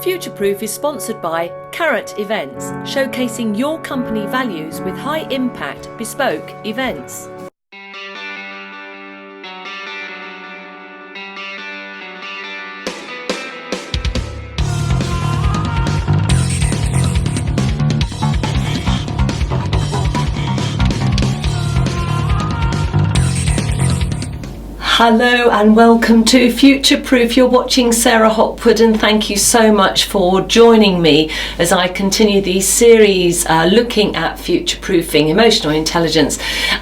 Futureproof is sponsored by Carrot Events, showcasing your company values with high-impact, bespoke events. Hello and welcome to Futureproof. You're watching Sarah Hopwood, and thank you so much for joining me as I continue these series looking at future-proofing, emotional intelligence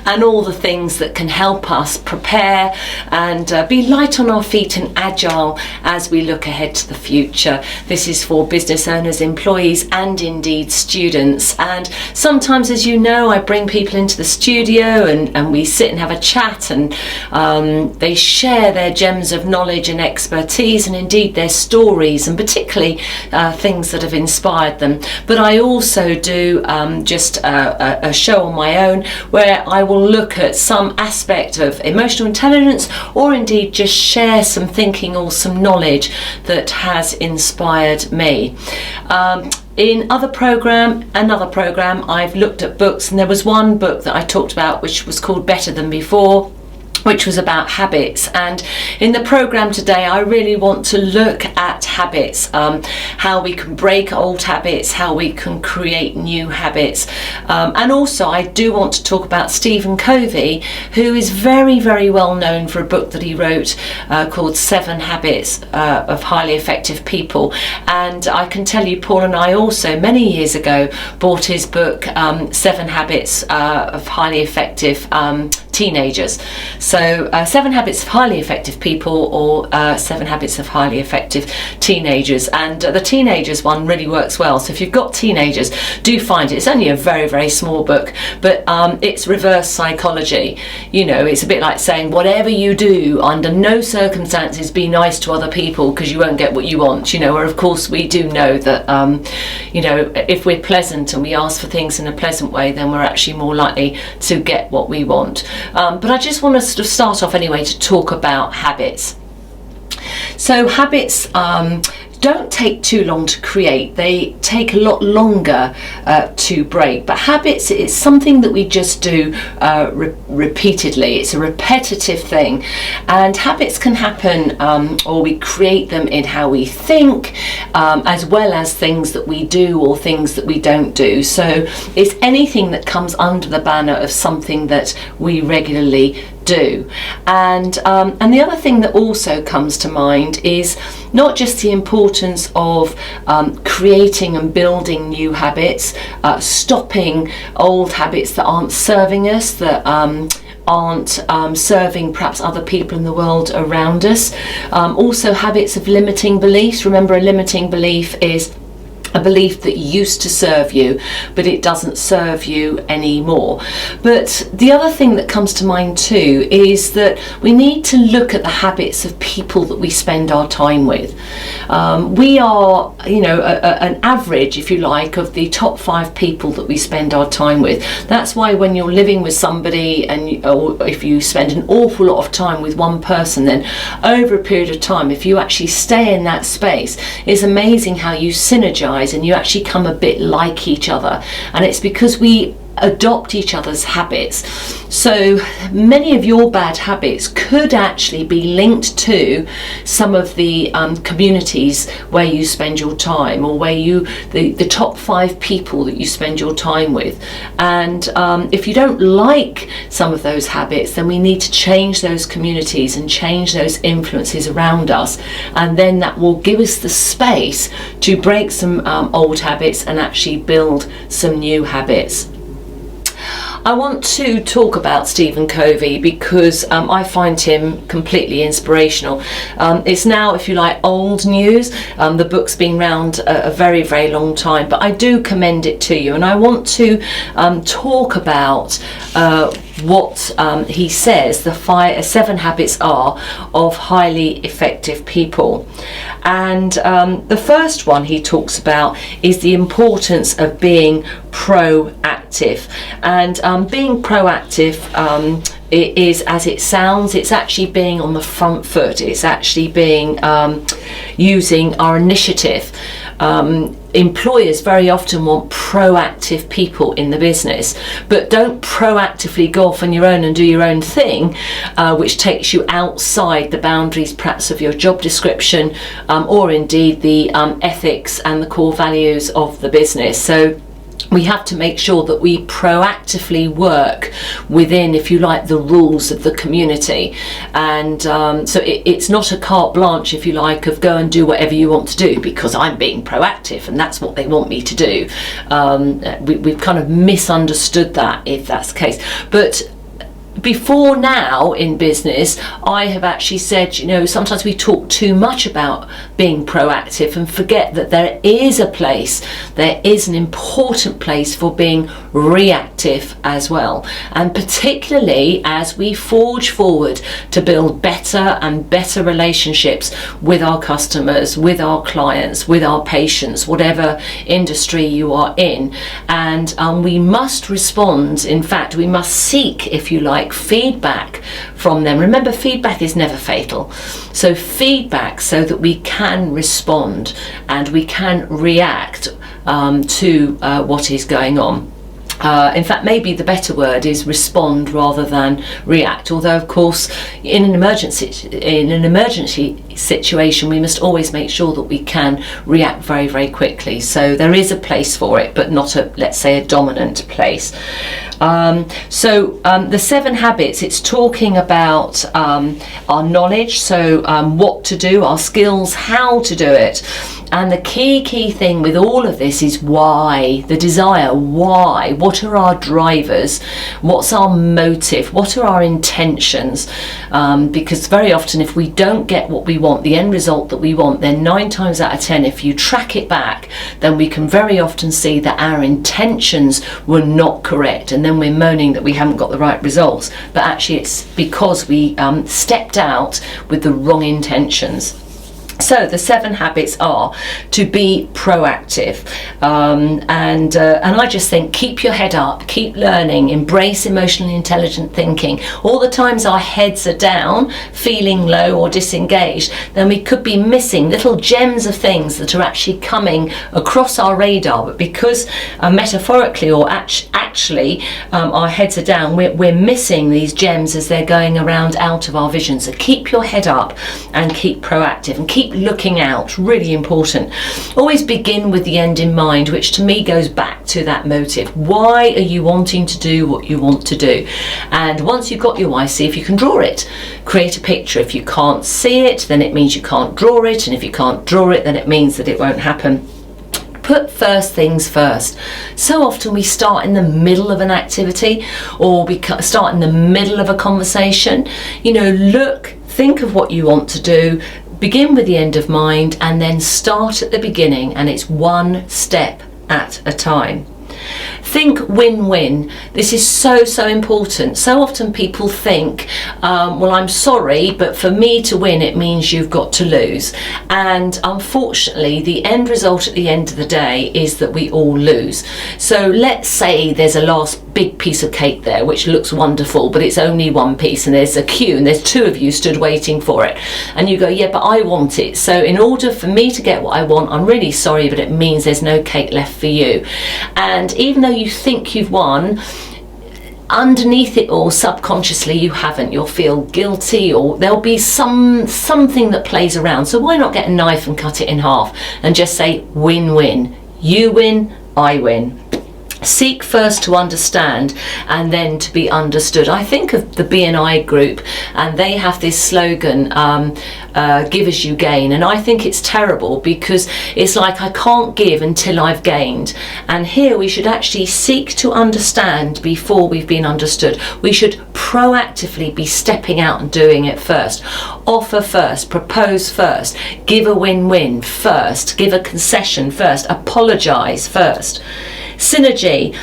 and all the things that can help us prepare and be light on our feet and agile as we look ahead to the future. This is for business owners, employees and indeed students. And sometimes, as you know, I bring people into the studio and we sit and have a chat, and they share their gems of knowledge and expertise and indeed their stories, and particularly things that have inspired them. But I also do just a show on my own where I will look at some aspect of emotional intelligence, or indeed just share some thinking or some knowledge that has inspired me. In another program, I've looked at books, and there was one book that I talked about which was called Better Than Before, which was about habits. And in the program today, I really want to look at habits, how we can break old habits, how we can create new habits. And also I do want to talk about Stephen Covey, who is very, very well known for a book that he wrote called 7 Habits of Highly Effective People. And I can tell you, Paul and I also many years ago bought his book, 7 Habits of Highly Effective Teenagers. So 7 Habits of Highly Effective People, or 7 Habits of Highly Effective Teenagers. And the teenagers one really works well. So if you've got teenagers, do find it. It's only a very, very small book, but it's reverse psychology. You know, it's a bit like saying, whatever you do, under no circumstances be nice to other people, because you won't get what you want. You know, where of course we do know that you know, if we're pleasant and we ask for things in a pleasant way, then we're actually more likely to get what we want. But I just want to sort of start off anyway to talk about habits. So habits don't take too long to create. They take a lot longer to break. But habits is something that we just do repeatedly. It's a repetitive thing. And habits can happen, or we create them in how we think, as well as things that we do or things that we don't do. So it's anything that comes under the banner of something that we regularly do. And the other thing that also comes to mind is not just the importance of creating and building new habits, stopping old habits that aren't serving us, that aren't serving perhaps other people in the world around us. Also habits of limiting beliefs. Remember, a limiting belief is a belief that used to serve you, but it doesn't serve you anymore. But the other thing that comes to mind too is that we need to look at the habits of people that we spend our time with. We are, you know, an average, if you like, of the top 5 people that we spend our time with. That's why when you're living with somebody, and or if you spend an awful lot of time with one person, then over a period of time, if you actually stay in that space, it's amazing how you synergize and you actually come a bit like each other. And it's because we adopt each other's habits. So many of your bad habits could actually be linked to some of the communities where you spend your time, or where the top 5 people that you spend your time with. And if you don't like some of those habits, then we need to change those communities and change those influences around us, and then that will give us the space to break some old habits and actually build some new habits. I want to talk about Stephen Covey because I find him completely inspirational. It's now, if you like, old news. The book's been around a very, very long time, but I do commend it to you, and I want to talk about what he says the 7 habits are of highly effective people. And the first one he talks about is the importance of being proactive. And being proactive it is as it sounds. It's actually being on the front foot. It's actually being using our initiative. Employers very often want proactive people in the business, but don't proactively go off on your own and do your own thing, which takes you outside the boundaries perhaps of your job description, or indeed the ethics and the core values of the business. So we have to make sure that we proactively work within, if you like, the rules of the community. And so it's not a carte blanche, if you like, of go and do whatever you want to do because I'm being proactive and that's what they want me to do. We've kind of misunderstood that, if that's the case. But before now in business, I have actually said, you know, sometimes we talk too much about being proactive and forget that there is a place, there is an important place for being reactive as well. And particularly as we forge forward to build better and better relationships with our customers, with our clients, with our patients, whatever industry you are in. And we must respond. In fact, we must seek, if you like, feedback from them. Remember, feedback is never fatal. So feedback so that we can respond and we can react to what is going on. In fact, maybe the better word is respond rather than react. Although, of course, in an emergency situation, we must always make sure that we can react very, very quickly. So there is a place for it, but not a, let's say, a dominant place. The 7 habits, it's talking about our knowledge, so what to do, our skills, how to do it. And the key thing with all of this is why, the desire, why, what are our drivers, what's our motive, what are our intentions, because very often if we don't get what we want, the end result that we want, then 9 times out of 10, if you track it back, then we can very often see that our intentions were not correct, and then we're moaning that we haven't got the right results, but actually it's because we stepped out with the wrong intentions. So the 7 habits are to be proactive, and I just think keep your head up, keep learning, embrace emotionally intelligent thinking. All the times our heads are down, feeling low or disengaged, then we could be missing little gems of things that are actually coming across our radar, but because metaphorically or actually our heads are down, we're missing these gems as they're going around out of our vision. So keep your head up and keep proactive and keep looking out, really important. Always begin with the end in mind, which to me goes back to that motive. Why are you wanting to do what you want to do? And once you've got your why, see if you can draw it. Create a picture. If you can't see it, then it means you can't draw it, and if you can't draw it, then it means that it won't happen. Put first things first. So often we start in the middle of an activity, or we start in the middle of a conversation. You know, think of what you want to do, begin with the end of mind, and then start at the beginning, and it's one step at a time. Think win-win. This is so important. So often people think, well, I'm sorry, but for me to win, it means you've got to lose. And unfortunately, the end result at the end of the day is that we all lose. So let's say there's a last big piece of cake there, which looks wonderful, but it's only one piece, and there's a queue, and there's 2 of you stood waiting for it. And you go, yeah, but I want it. So in order for me to get what I want, I'm really sorry, but it means there's no cake left for you. And even though you think you've won, underneath it all, subconsciously you haven't. You'll feel guilty, or there'll be something that plays around. So why not get a knife and cut it in half and just say win-win? You win, I win. Seek first to understand and then to be understood. I think of the BNI group, and they have this slogan, give as you gain, and I think it's terrible because it's like I can't give until I've gained. And here we should actually seek to understand before we've been understood. We should proactively be stepping out and doing it first. Offer first, propose first, give a win-win first, give a concession first, apologise first. Synergy.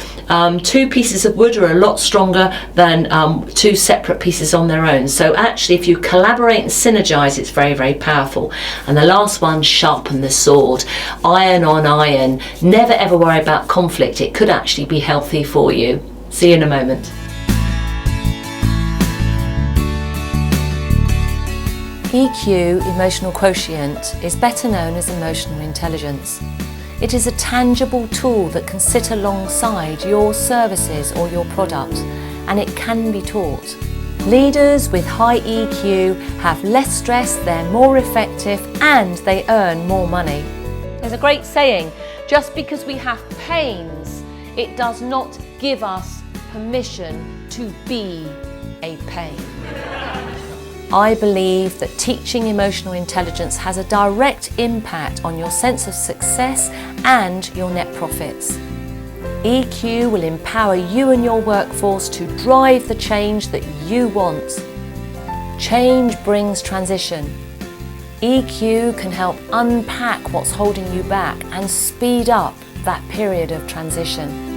2 pieces of wood are a lot stronger than 2 separate pieces on their own. So actually, if you collaborate and synergize, it's very, very powerful. And the last one, sharpen the sword. Iron on iron. Never ever worry about conflict. It could actually be healthy for you. See you in a moment. EQ, emotional quotient, is better known as emotional intelligence. It is a tangible tool that can sit alongside your services or your product, and it can be taught. Leaders with high EQ have less stress, they're more effective, and they earn more money. There's a great saying, just because we have pains, it does not give us permission to be a pain. I believe that teaching emotional intelligence has a direct impact on your sense of success and your net profits. EQ will empower you and your workforce to drive the change that you want. Change brings transition. EQ can help unpack what's holding you back and speed up that period of transition.